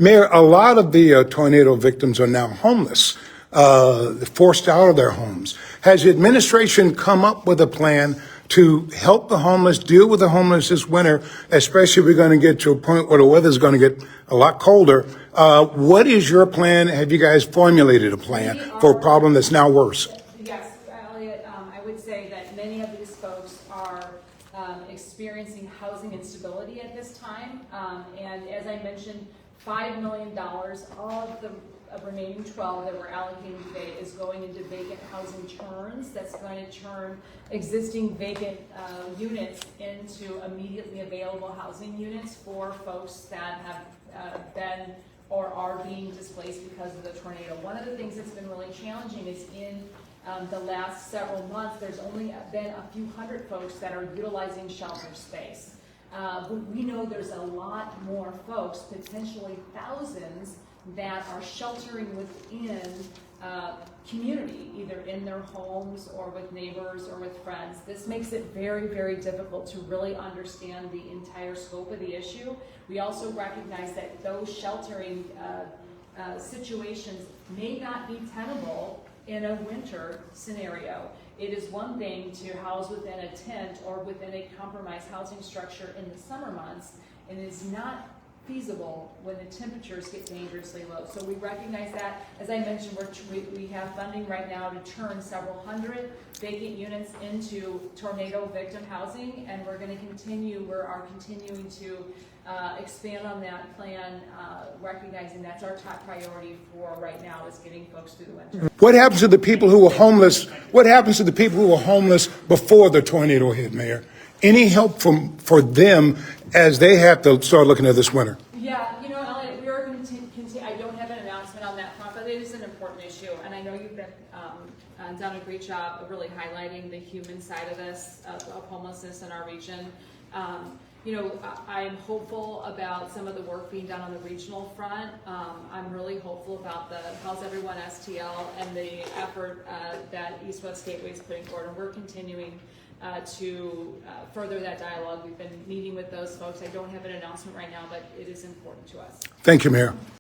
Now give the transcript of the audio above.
Mayor, a lot of the tornado victims are now homeless, forced out of their homes. Has the administration come up with a plan to help the homeless, deal with the homeless this winter, especially if we're going to get to a point where the weather's going to get a lot colder? What is your plan? Have you guys formulated a plan for a problem that's now worse? Yes, Elliot, I would say that many of these folks are experiencing housing instability at this time. And as I mentioned, $5 million of the remaining 12 that we're allocating today is going into vacant housing turns. That's going to turn existing vacant units into immediately available housing units for folks that have been or are being displaced because of the tornado. One of the things that's been really challenging is in the last several months, there's only been a few hundred folks that are utilizing shelter space. We know there's a lot more folks, potentially thousands, that are sheltering within community, either in their homes or with neighbors or with friends. This makes it very, very difficult to really understand the entire scope of the issue. We also recognize that those sheltering situations may not be tenable in a winter scenario. It is one thing to house within a tent or within a compromised housing structure in the summer months, and it's not feasible when the temperatures get dangerously low. So we recognize that. As I mentioned, we have funding right now to turn several hundred vacant units into tornado victim housing, and we're going to continue. We are continuing to expand on that plan, recognizing that's our top priority for right now is getting folks through the winter. What happens to the people who were homeless? What happens to the people who were homeless before the tornado hit, Mayor? Any help for them as they have to start looking at this winter? Yeah, you know, Elliot, we are going to continue. I don't have an announcement on that front, but it is an important issue, and I know you've been done a great job of really highlighting the human side of this, of homelessness in our region. You know, I'm hopeful about some of the work being done on the regional front. I'm really hopeful about the House Everyone STL and the effort that East West Gateway is putting forward, and we're continuing to further that dialogue. We've been meeting with those folks. I don't have an announcement right now, but it is important to us. Thank you, Mayor.